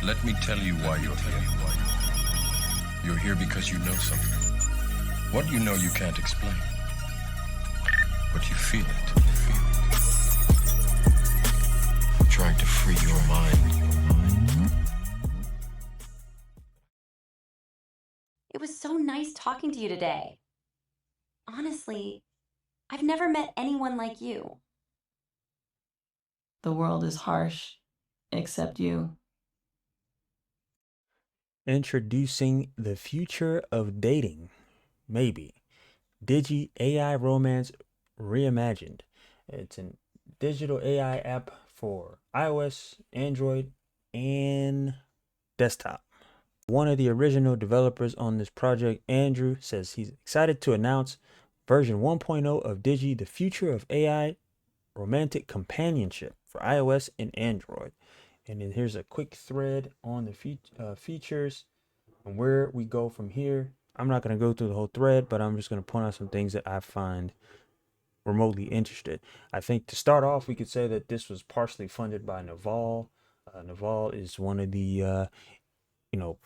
Let me tell you why you're here. You're here because you know something. What you know you can't explain. But you feel it. You're trying to free your mind. It was so nice talking to you today. Honestly, I've never met anyone like you. The world is harsh, except you. Introducing the future of dating. Maybe. Digi AI Romance Reimagined. It's a digital AI app for iOS, Android, and desktop. One of the original developers on this project, Andrew, says he's excited to announce version 1.0 of Digi, the future of AI Romantic Companionship for iOS and Android. And then here's a quick thread on the features and where we go from here. I'm not going to go through the whole thread, but I'm just going to point out some things that I find remotely interested. I think to start off, we could say that this was partially funded by Naval. Naval is one of the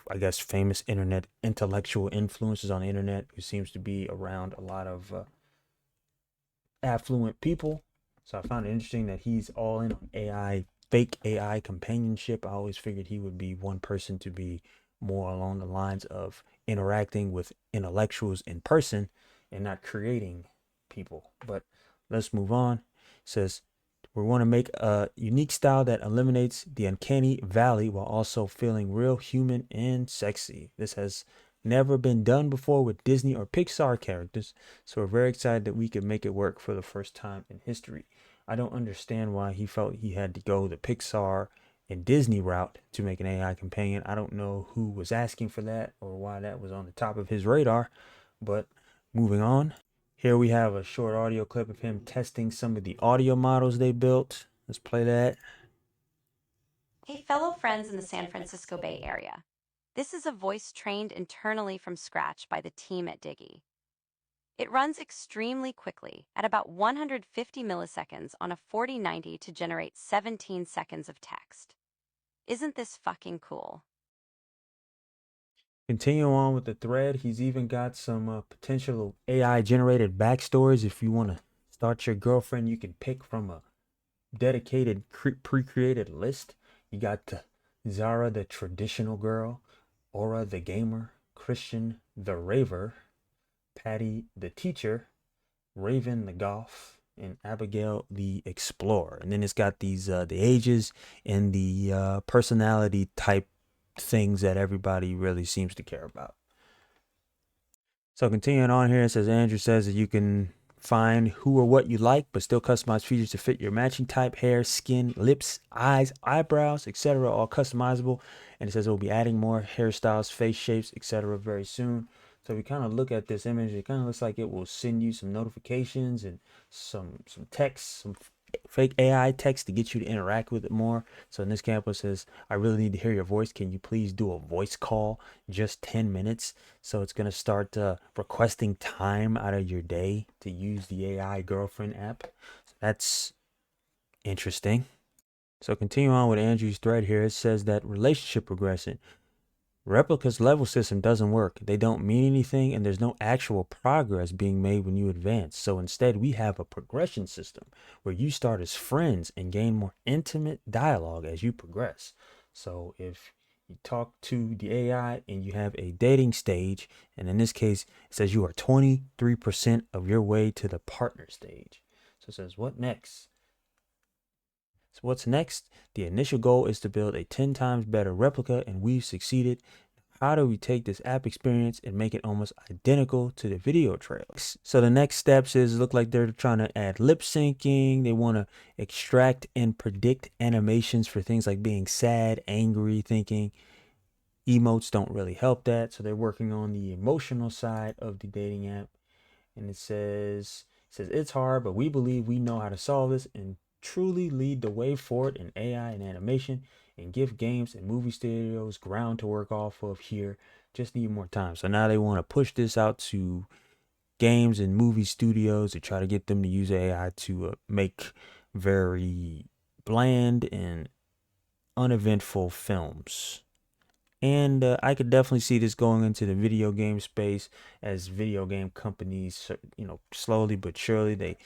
I guess famous internet intellectual influences on the internet who seems to be around a lot of affluent people. So I found it interesting that he's all in on AI, fake AI companionship. I always figured he would be one person to be more along the lines of interacting with intellectuals in person and not creating people. But let's move on. It says we want to make a unique style that eliminates the uncanny valley while also feeling real human and sexy. This has never been done before with Disney or Pixar characters, so we're very excited that we could make it work for the first time in history. I don't understand why he felt he had to go the Pixar and Disney route to make an AI companion. I don't know who was asking for that or why that was on the top of his radar, but moving on. Here we have a short audio clip of him testing some of the audio models they built. Let's play that. Hey, fellow friends in the San Francisco Bay Area. This is a voice trained internally from scratch by the team at Digi. It runs extremely quickly at about 150 milliseconds on a 4090 to generate 17 seconds of text. Isn't this fucking cool? Continue on with the thread. He's even got some potential AI generated backstories. If you want to start your girlfriend, you can pick from a dedicated pre-created list. You got Zara, the traditional girl, Aura, the gamer, Christian, the raver, Patty, the teacher, Raven, the goth, and Abigail, the explorer. And then it's got these the ages and the personality type things that everybody really seems to care about. So continuing on here, it says Andrew says that you can find who or what you like, but still customize features to fit your matching type, hair, skin, lips, eyes, eyebrows, etc. All customizable. And it says it will be adding more hairstyles, face shapes, etc. very soon. So we kind of look at this image, it kind of looks like it will send you some notifications and some text, some fake AI text to get you to interact with it more. So in this campus says, I really need to hear your voice. Can you please do a voice call? Just 10 minutes. So it's going to start requesting time out of your day to use the AI girlfriend app. So that's interesting. So continue on with Andrew's thread here. It says that relationship progression. Replica's level system doesn't work. They don't mean anything, and there's no actual progress being made when you advance. So instead, we have a progression system where you start as friends and gain more intimate dialogue as you progress. So if you talk to the AI and you have a dating stage, and in this case, it says you are 23% of your way to the partner stage. So it says, what next? So what's next? The initial goal is to build a 10 times better replica, and we've succeeded. How do we take this app experience and make it almost identical to the video trailers? So the next steps is look like they're trying to add lip syncing. They want to extract and predict animations for things like being sad, angry, thinking. Emotes don't really help that. So they're working on the emotional side of the dating app. And it says it's hard, but we believe we know how to solve this and truly lead the way forward in AI and animation and give games and movie studios ground to work off of here. Just need more time. So now they want to push this out to games and movie studios to try to get them to use AI to make very bland and uneventful films. And I could definitely see this going into the video game space as video game companies, slowly but surely, they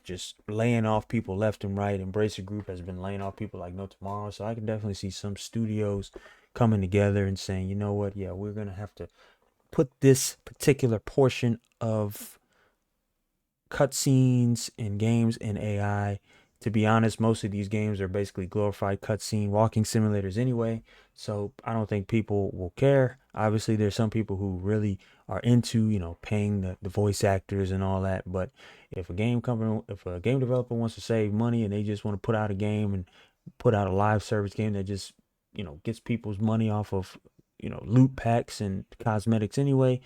just laying off people left and right. Embracer Group has been laying off people like no tomorrow. So I can definitely see some studios coming together and saying, you know what, yeah, we're going to have to put this particular portion of cutscenes in games in AI. To be honest, most of these games are basically glorified cutscene walking simulators anyway, so I don't think people will care. Obviously, there's some people who really are into, paying the voice actors and all that. But if a game developer wants to save money and they just want to put out a game and put out a live service game that just, gets people's money off of, loot packs and cosmetics anyway,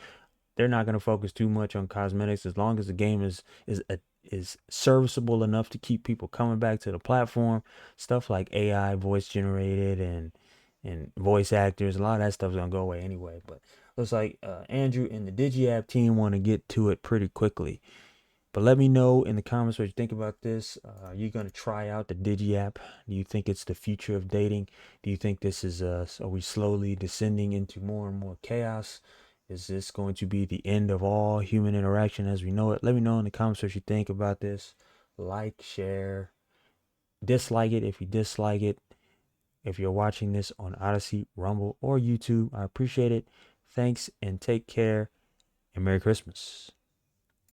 they're not going to focus too much on cosmetics as long as the game is serviceable enough to keep people coming back to the platform. Stuff like AI, voice generated, and voice actors, a lot of that stuff's gonna go away anyway. But looks like Andrew and the Digi app team want to get to it pretty quickly. But let me know in the comments what you think about this. Are you going to try out the Digi app? Do you think it's the future of dating? Do you think this is, are we slowly descending into more and more chaos? Is this going to be the end of all human interaction as we know it? Let me know in the comments what you think about this. Like, share, dislike it if you dislike it. If you're watching this on Odyssey, Rumble, or YouTube, I appreciate it. Thanks and take care, and Merry Christmas.